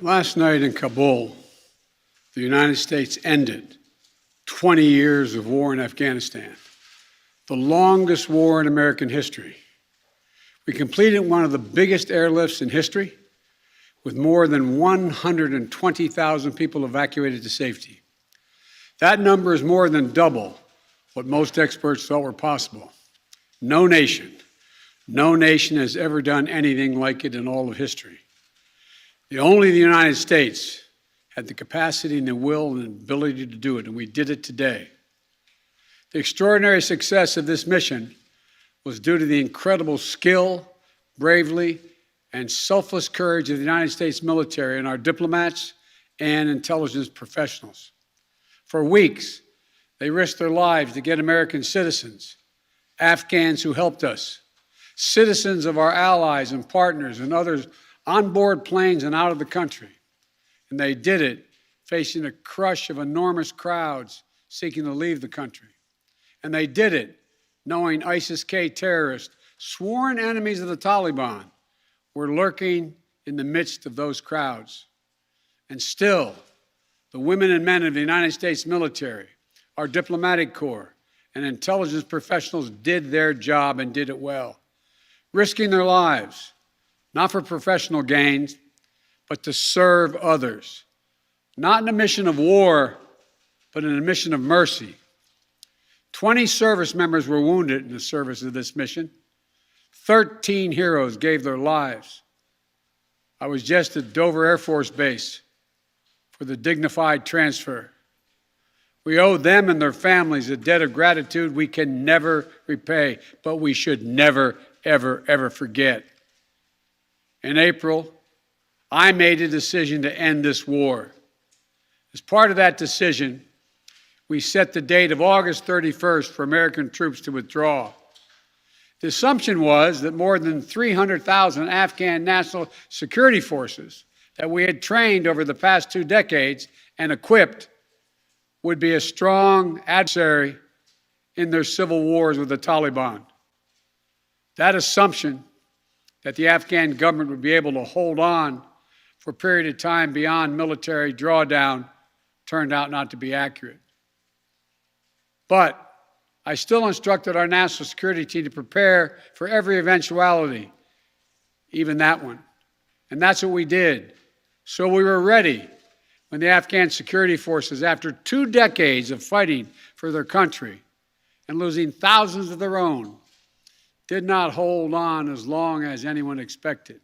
Last night in Kabul, the United States ended 20 years of war in Afghanistan, the longest war in American history. We completed one of the biggest airlifts in history, with more than 120,000 people evacuated to safety. That number is more than double what most experts thought were possible. No nation has ever done anything like it in all of history. Only the United States had the capacity and the will and ability to do it, and we did it today. The extraordinary success of this mission was due to the incredible skill, bravery, and selfless courage of the United States military and our diplomats and intelligence professionals. For weeks, they risked their lives to get American citizens, Afghans who helped us, citizens of our allies and partners and others on board planes and out of the country. And they did it facing a crush of enormous crowds seeking to leave the country. And they did it knowing ISIS-K terrorists, sworn enemies of the Taliban, were lurking in the midst of those crowds. And still, the women and men of the United States military, our diplomatic corps, and intelligence professionals did their job and did it well, risking their lives, not for professional gains, but to serve others, not in a mission of war, but in a mission of mercy. 20 service members were wounded in the service of this mission. 13 heroes gave their lives. I was just at Dover Air Force Base for the dignified transfer. We owe them and their families a debt of gratitude we can never repay, but we should never, ever, ever forget. In April, I made a decision to end this war. As part of that decision, we set the date of August 31st for American troops to withdraw. The assumption was that more than 300,000 Afghan national security forces that we had trained over the past 2 decades and equipped would be a strong adversary in their civil wars with the Taliban. That assumption that the Afghan government would be able to hold on for a period of time beyond military drawdown turned out not to be accurate. But I still instructed our national security team to prepare for every eventuality, even that one. And that's what we did. So we were ready when the Afghan security forces, after 2 decades of fighting for their country and losing thousands of their own, did not hold on as long as anyone expected.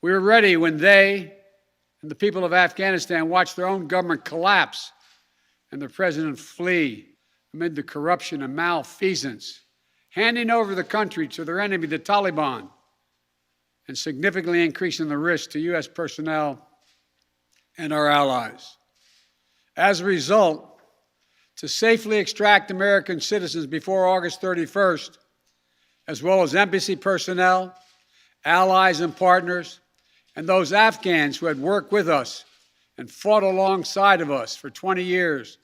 We were ready when they and the people of Afghanistan watched their own government collapse and their president flee amid the corruption and malfeasance, handing over the country to their enemy, the Taliban, and significantly increasing the risk to U.S. personnel and our allies. As a result, to safely extract American citizens before August 31st, as well as embassy personnel, allies and partners, and those Afghans who had worked with us and fought alongside of us for 20 years,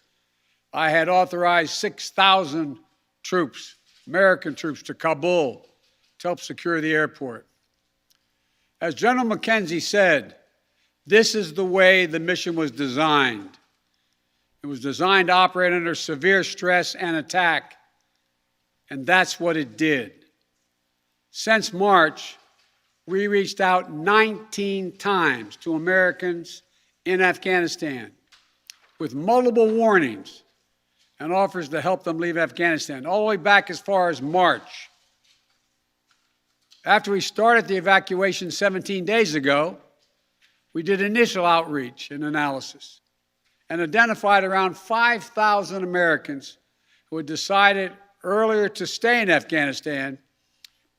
I had authorized 6,000 troops, American troops, to Kabul to help secure the airport. As General McKenzie said, this is the way the mission was designed. It was designed to operate under severe stress and attack, and that's what it did. Since March, we reached out 19 times to Americans in Afghanistan with multiple warnings and offers to help them leave Afghanistan, all the way back as far as March. After we started the evacuation 17 days ago, we did initial outreach and analysis and identified around 5,000 Americans who had decided earlier to stay in Afghanistan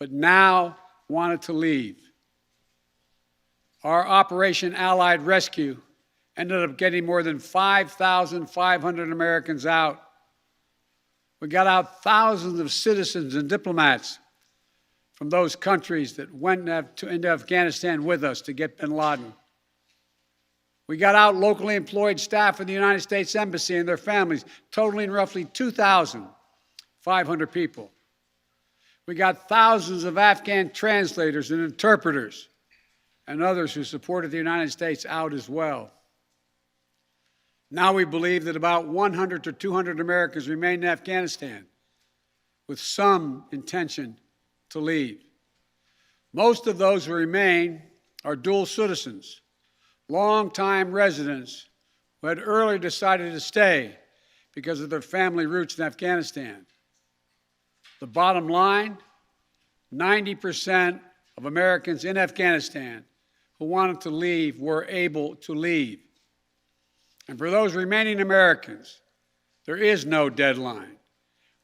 but now wanted to leave. Our Operation Allied Rescue ended up getting more than 5,500 Americans out. We got out thousands of citizens and diplomats from those countries that went into Afghanistan with us to get bin Laden. We got out locally employed staff of the United States Embassy and their families, totaling roughly 2,500 people. We got thousands of Afghan translators and interpreters and others who supported the United States out as well. Now we believe that about 100 to 200 Americans remain in Afghanistan, with some intention to leave. Most of those who remain are dual citizens, longtime residents who had earlier decided to stay because of their family roots in Afghanistan. The bottom line, 90% of Americans in Afghanistan who wanted to leave were able to leave. And for those remaining Americans, there is no deadline.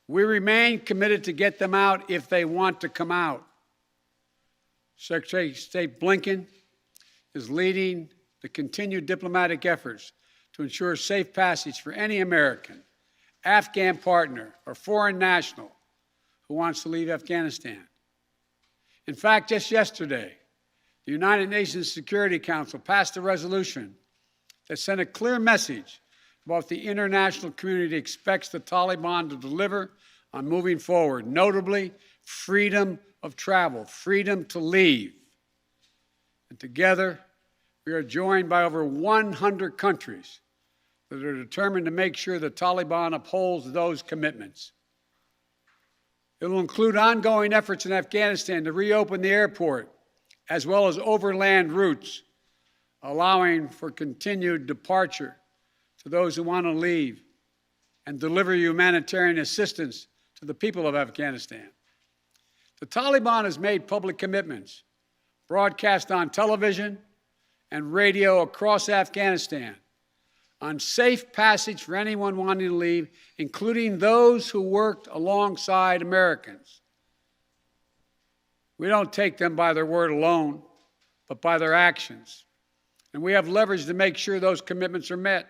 We remain committed to get them out if they want to come out. Secretary of State Blinken is leading the continued diplomatic efforts to ensure safe passage for any American, Afghan partner, or foreign national who wants to leave Afghanistan. In fact, just yesterday, the United Nations Security Council passed a resolution that sent a clear message about what the international community expects the Taliban to deliver on moving forward, notably freedom of travel, freedom to leave. And together, we are joined by over 100 countries that are determined to make sure the Taliban upholds those commitments. It will include ongoing efforts in Afghanistan to reopen the airport, as well as overland routes, allowing for continued departure to those who want to leave and deliver humanitarian assistance to the people of Afghanistan. The Taliban has made public commitments, broadcast on television and radio across Afghanistan, on safe passage for anyone wanting to leave, including those who worked alongside Americans. We don't take them by their word alone, but by their actions. And we have leverage to make sure those commitments are met.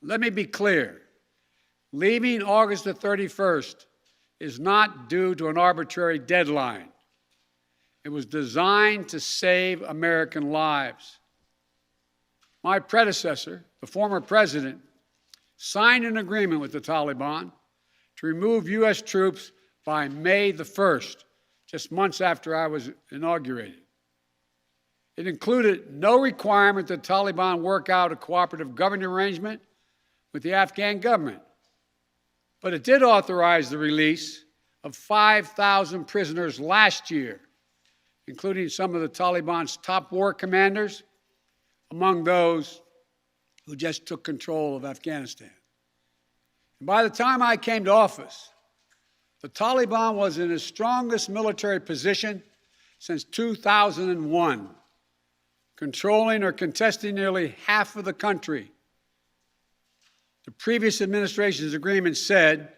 Let me be clear. Leaving August the 31st is not due to an arbitrary deadline. It was designed to save American lives. My predecessor, the former president, signed an agreement with the Taliban to remove U.S. troops by May the 1st, just months after I was inaugurated. It included no requirement that the Taliban work out a cooperative government arrangement with the Afghan government. But it did authorize the release of 5,000 prisoners last year, including some of the Taliban's top war commanders, among those who just took control of Afghanistan. And by the time I came to office, the Taliban was in its strongest military position since 2001, controlling or contesting nearly half of the country. The previous administration's agreement said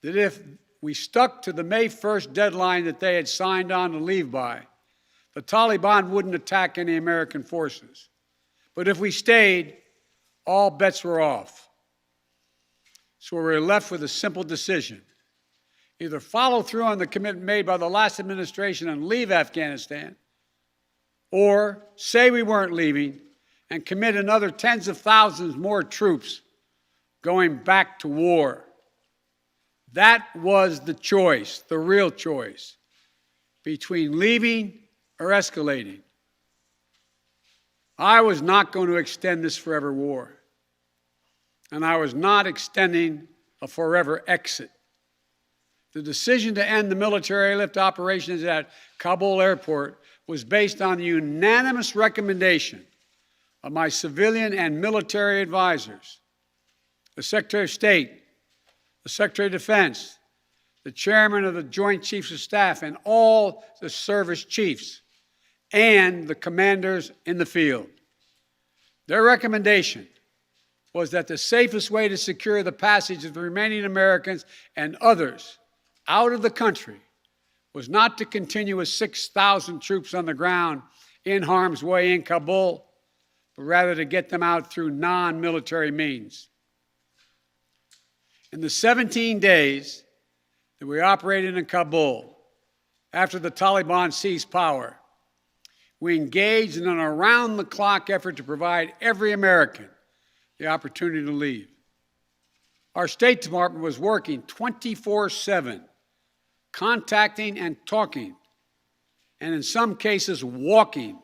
that if we stuck to the May 1st deadline that they had signed on to leave by, the Taliban wouldn't attack any American forces. But if we stayed, all bets were off. So we were left with a simple decision. Either follow through on the commitment made by the last administration and leave Afghanistan, or say we weren't leaving and commit another tens of thousands more troops going back to war. That was the choice, the real choice, between leaving or escalating. I was not going to extend this forever war, and I was not extending a forever exit. The decision to end the military airlift operations at Kabul airport was based on the unanimous recommendation of my civilian and military advisors, the Secretary of State, the Secretary of Defense, the Chairman of the Joint Chiefs of Staff, and all the service chiefs, and the commanders in the field. Their recommendation was that the safest way to secure the passage of the remaining Americans and others out of the country was not to continue with 6,000 troops on the ground in harm's way in Kabul, but rather to get them out through non-military means. In the 17 days that we operated in Kabul, after the Taliban seized power, we engaged in an around-the-clock effort to provide every American the opportunity to leave. Our State Department was working 24/7, contacting and talking, and in some cases walking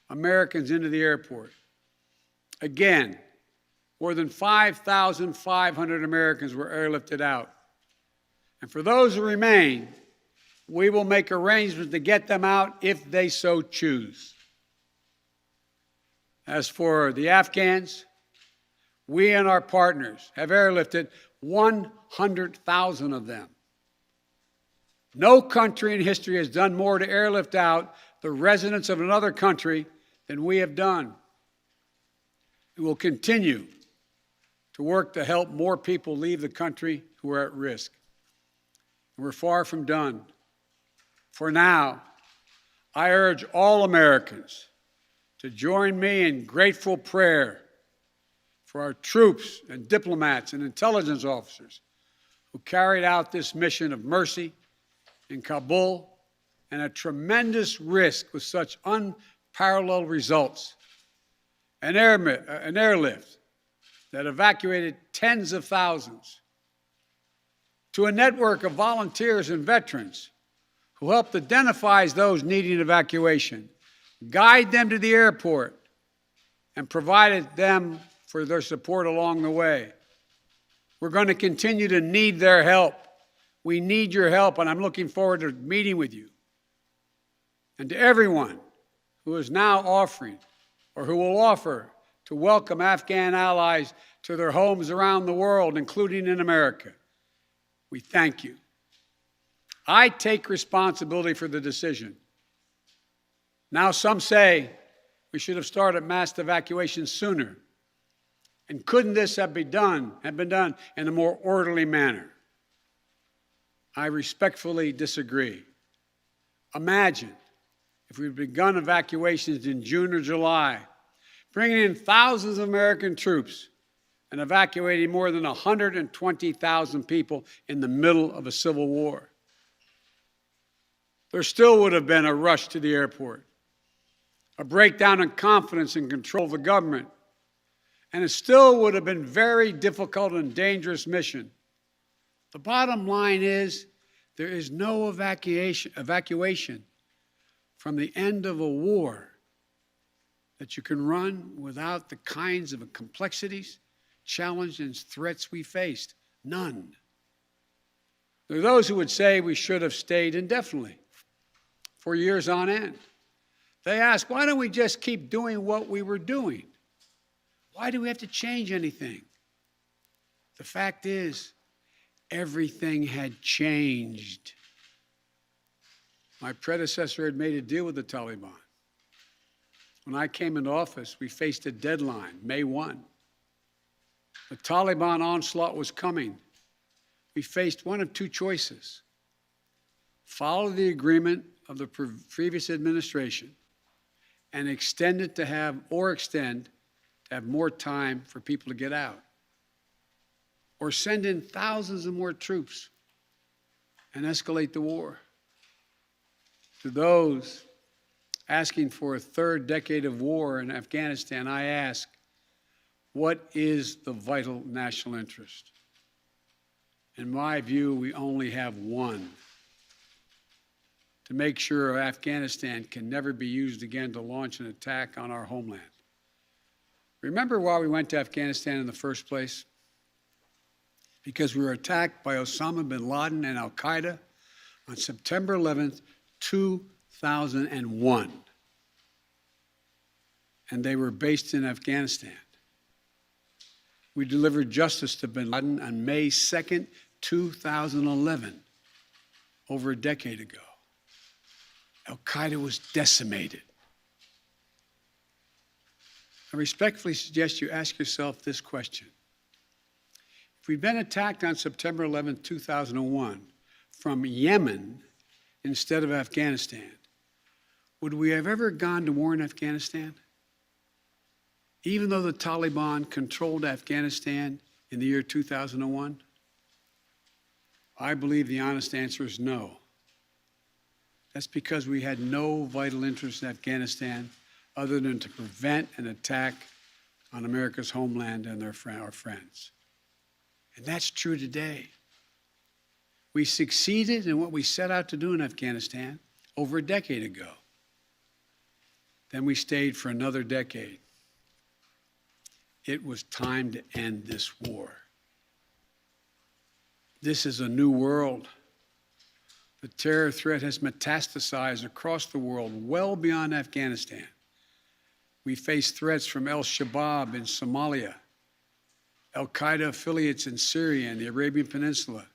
Americans into the airport. Again, more than 5,500 Americans were airlifted out. And for those who remain, we will make arrangements to get them out if they so choose. As for the Afghans, we and our partners have airlifted 100,000 of them. No country in history has done more to airlift out the residents of another country than we have done. We will continue to work to help more people leave the country who are at risk. We're far from done. For now, I urge all Americans to join me in grateful prayer for our troops and diplomats and intelligence officers who carried out this mission of mercy in Kabul and at tremendous risk with such unparalleled results. An airlift that evacuated tens of thousands, to a network of volunteers and veterans who helped identify those needing evacuation, guide them to the airport, and provided them for their support along the way. We're going to continue to need their help. We need your help, and I'm looking forward to meeting with you. And to everyone who is now offering or who will offer to welcome Afghan allies to their homes around the world, including in America, we thank you. I take responsibility for the decision. Now some say we should have started mass evacuation sooner. And couldn't this have been done in a more orderly manner? I respectfully disagree. Imagine if we'd begun evacuations in June or July, bringing in thousands of American troops and evacuating more than 120,000 people in the middle of a civil war. There still would have been a rush to the airport, a breakdown in confidence and control of the government, and it still would have been a very difficult and dangerous mission. The bottom line is there is no evacuation from the end of a war that you can run without the kinds of complexities, challenges, and threats we faced. None. There are those who would say we should have stayed indefinitely for years on end. They ask, why don't we just keep doing what we were doing? Why do we have to change anything? The fact is, everything had changed. My predecessor had made a deal with the Taliban. When I came into office, we faced a deadline, May 1. The Taliban onslaught was coming. We faced one of two choices: follow the agreement of the previous administration and extend to have more time for people to get out, or send in thousands of more troops and escalate the war. To those asking for a third decade of war in Afghanistan, I ask, what is the vital national interest? In my view, we only have one: to make sure Afghanistan can never be used again to launch an attack on our homeland. Remember why we went to Afghanistan in the first place? Because we were attacked by Osama bin Laden and al-Qaeda on September 11th, 2001. And they were based in Afghanistan. We delivered justice to bin Laden on May 2nd, 2011, over a decade ago. Al-Qaeda was decimated. I respectfully suggest you ask yourself this question. If we'd been attacked on September 11, 2001, from Yemen instead of Afghanistan, would we have ever gone to war in Afghanistan? Even though the Taliban controlled Afghanistan in the year 2001? I believe the honest answer is no. That's because we had no vital interest in Afghanistan other than to prevent an attack on America's homeland and our friends. And that's true today. We succeeded in what we set out to do in Afghanistan over a decade ago. Then we stayed for another decade. It was time to end this war. This is a new world. The terror threat has metastasized across the world, well beyond Afghanistan. We face threats from al-Shabaab in Somalia, al-Qaeda affiliates in Syria and the Arabian Peninsula,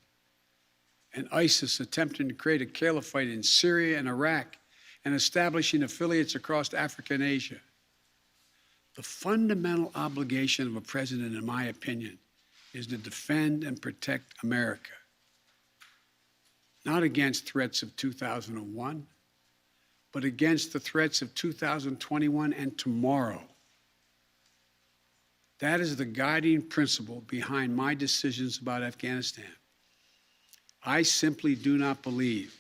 and ISIS attempting to create a caliphate in Syria and Iraq and establishing affiliates across Africa and Asia. The fundamental obligation of a president, in my opinion, is to defend and protect America. Not against threats of 2001, but against the threats of 2021 and tomorrow. That is the guiding principle behind my decisions about Afghanistan. I simply do not believe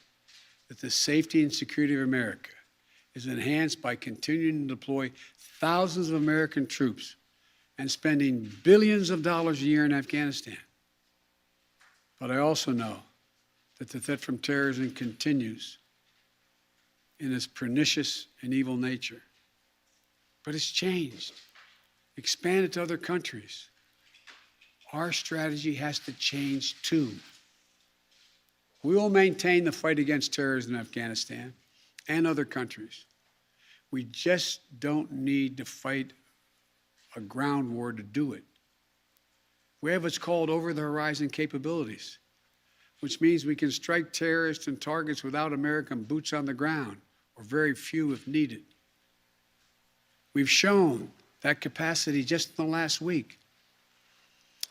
that the safety and security of America is enhanced by continuing to deploy thousands of American troops and spending billions of dollars a year in Afghanistan. But I also know that the threat from terrorism continues in its pernicious and evil nature. But it's changed, expanded to other countries. Our strategy has to change too. We will maintain the fight against terrorism in Afghanistan and other countries. We just don't need to fight a ground war to do it. We have what's called over-the-horizon capabilities, which means we can strike terrorists and targets without American boots on the ground, or very few if needed. We've shown that capacity just in the last week.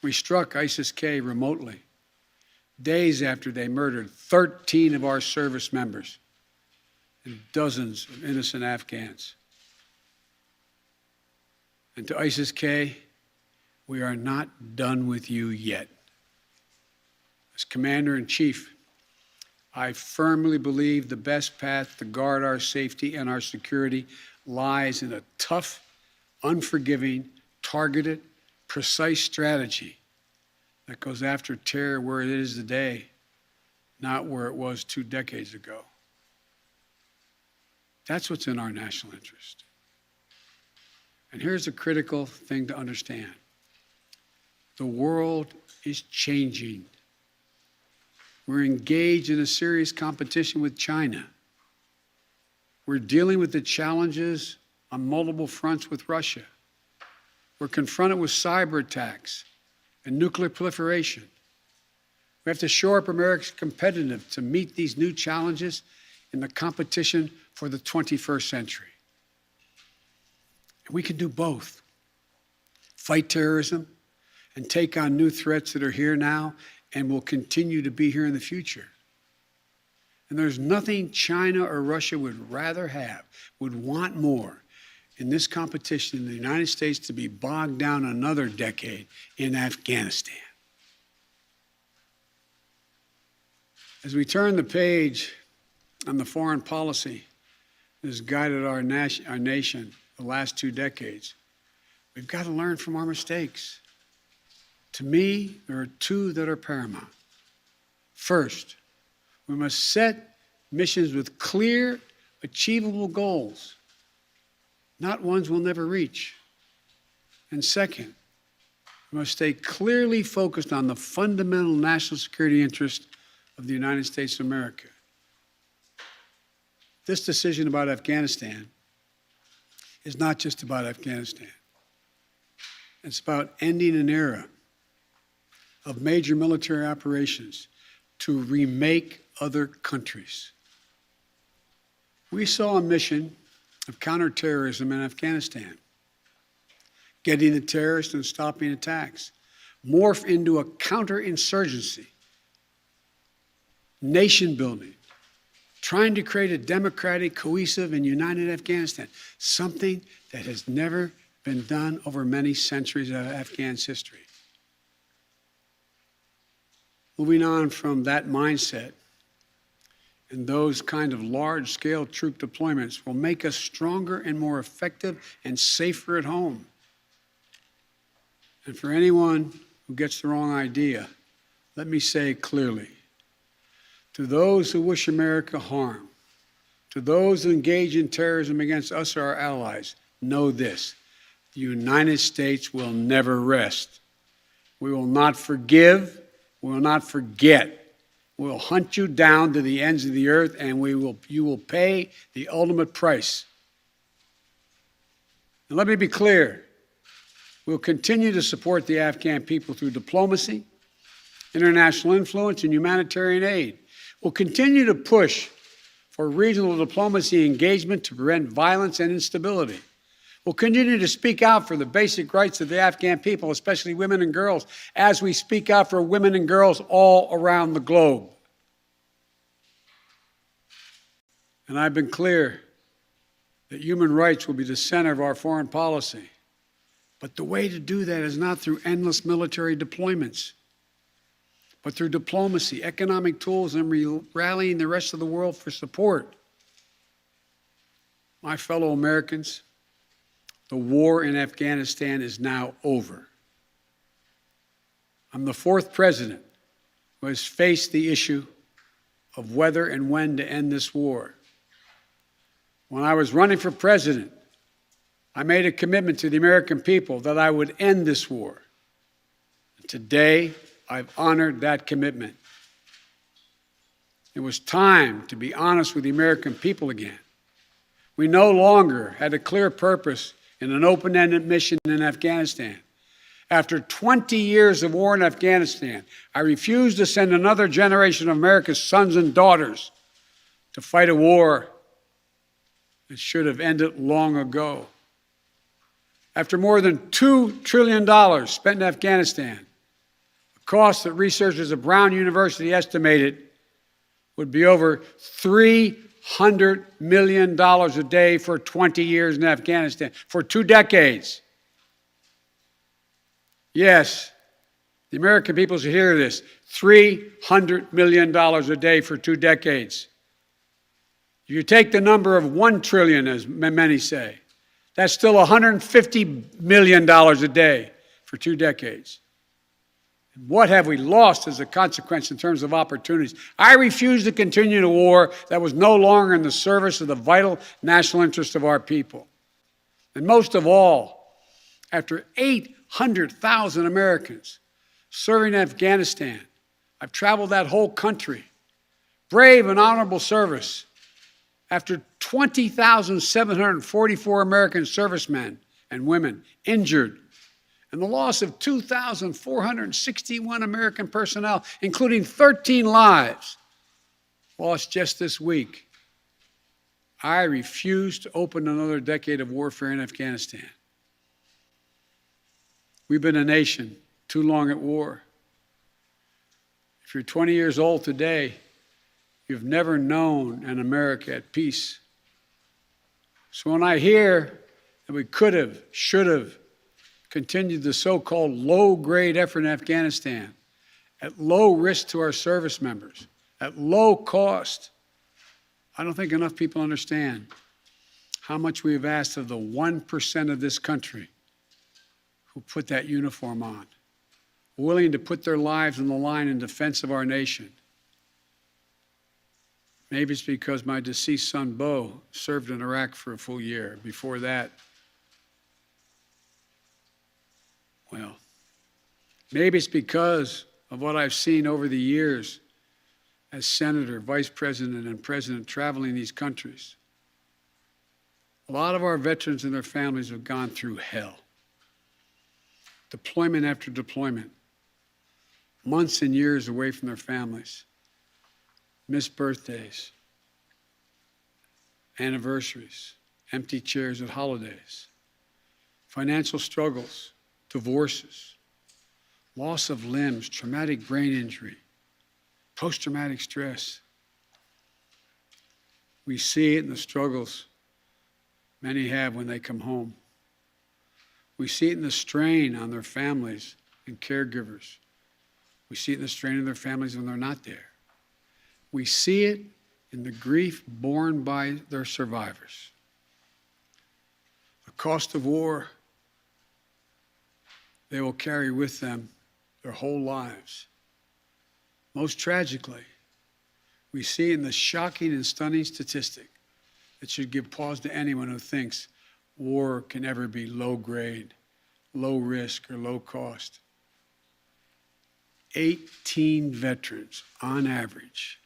We struck ISIS-K remotely, days after they murdered 13 of our service members and dozens of innocent Afghans. And to ISIS-K, we are not done with you yet. As Commander-in-Chief, I firmly believe the best path to guard our safety and our security lies in a tough, unforgiving, targeted, precise strategy that goes after terror where it is today, not where it was 2 decades ago. That's what's in our national interest. And here's a critical thing to understand. The world is changing. We're engaged in a serious competition with China. We're dealing with the challenges on multiple fronts with Russia. We're confronted with cyber attacks and nuclear proliferation. We have to shore up America's competitiveness to meet these new challenges in the competition for the 21st century. And we can do both. Fight terrorism and take on new threats that are here now and will continue to be here in the future. And there's nothing China or Russia would rather have, would want more in this competition in the United States to be bogged down another decade in Afghanistan. As we turn the page on the foreign policy that has guided our nation the last 2 decades, we've got to learn from our mistakes. To me, there are 2 that are paramount. First, we must set missions with clear, achievable goals, not ones we'll never reach. And second, we must stay clearly focused on the fundamental national security interest of the United States of America. This decision about Afghanistan is not just about Afghanistan. It's about ending an era of major military operations to remake other countries. We saw a mission of counterterrorism in Afghanistan, getting the terrorists and stopping attacks, morph into a counterinsurgency, nation building, trying to create a democratic, cohesive, and united Afghanistan, something that has never been done over many centuries of Afghan's history. Moving on from that mindset and those kind of large-scale troop deployments will make us stronger and more effective and safer at home. And for anyone who gets the wrong idea, let me say clearly, to those who wish America harm, To those who engage in terrorism against us or our allies, know this: the United States will never rest. We will not forgive. We will not forget. We will hunt you down to the ends of the earth, and you will pay the ultimate price. And let me be clear. We'll continue to support the Afghan people through diplomacy, international influence, and humanitarian aid. We'll continue to push for regional diplomacy engagement to prevent violence and instability. We'll continue to speak out for the basic rights of the Afghan people, especially women and girls, as we speak out for women and girls all around the globe. And I've been clear that human rights will be the center of our foreign policy. But the way to do that is not through endless military deployments, but through diplomacy, economic tools, and rallying the rest of the world for support. My fellow Americans, the war in Afghanistan is now over. I'm the fourth president who has faced the issue of whether and when to end this war. When I was running for president, I made a commitment to the American people that I would end this war. Today, I've honored that commitment. It was time to be honest with the American people again. We no longer had a clear purpose in an open-ended mission in Afghanistan. After 20 years of war in Afghanistan, I refused to send another generation of America's sons and daughters to fight a war that should have ended long ago. After more than $2 trillion spent in Afghanistan, a cost that researchers at Brown University estimated would be over $300 million a day for 20 years in Afghanistan, for 2 decades. Yes, the American people should hear this: $300 million a day for 2 decades. If you take the number of 1 trillion, as many say, that's still $150 million a day for 2 decades. And what have we lost as a consequence in terms of opportunities? I refuse to continue a war that was no longer in the service of the vital national interest of our people. And most of all, after 800,000 Americans serving in Afghanistan, I've traveled that whole country, brave and honorable service. After 20,744 American servicemen and women injured, and the loss of 2,461 American personnel, including 13 lives, lost just this week, I refuse to open another decade of warfare in Afghanistan. We've been a nation too long at war. If you're 20 years old today, you've never known an America at peace. So when I hear that we could have, should have continued the so-called low-grade effort in Afghanistan at low risk to our service members, at low cost, I don't think enough people understand how much we have asked of the 1% of this country who put that uniform on, willing to put their lives on the line in defense of our nation. Maybe it's because my deceased son, Bo, served in Iraq for a full year. Before that, well, maybe it's because of what I've seen over the years as senator, vice president, and president traveling these countries. A lot of our veterans and their families have gone through hell. Deployment after deployment, months and years away from their families. Missed birthdays, anniversaries, empty chairs at holidays, financial struggles, divorces, loss of limbs, traumatic brain injury, post-traumatic stress. We see it in the struggles many have when they come home. We see it in the strain on their families and caregivers. We see it in the strain on their families when they're not there. We see it in the grief borne by their survivors. The cost of war they will carry with them their whole lives. Most tragically, we see in the shocking and stunning statistic that should give pause to anyone who thinks war can ever be low grade, low risk, or low cost. 18 veterans, on average,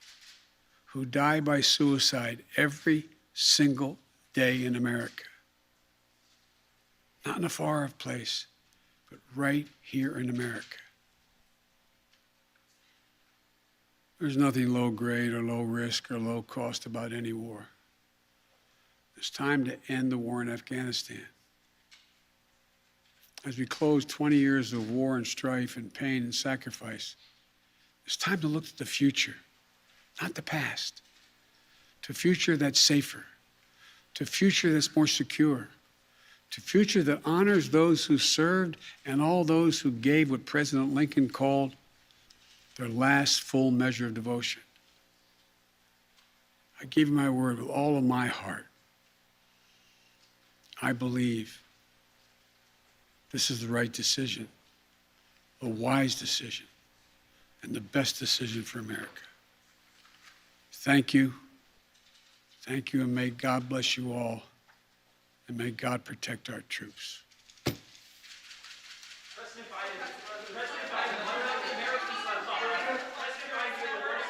who die by suicide every single day in America. Not in a far-off place, but right here in America. There's nothing low grade or low risk or low cost about any war. It's time to end the war in Afghanistan. As we close 20 years of war and strife and pain and sacrifice, it's time to look to the future, not the past, to a future that's safer, to a future that's more secure, to a future that honors those who served and all those who gave what President Lincoln called their last full measure of devotion. I give you my word with all of my heart. I believe this is the right decision, a wise decision, and the best decision for America. Thank you. Thank you, and may God bless you all, and may God protect our troops. President Biden, one of the Americans on the President Biden gave a word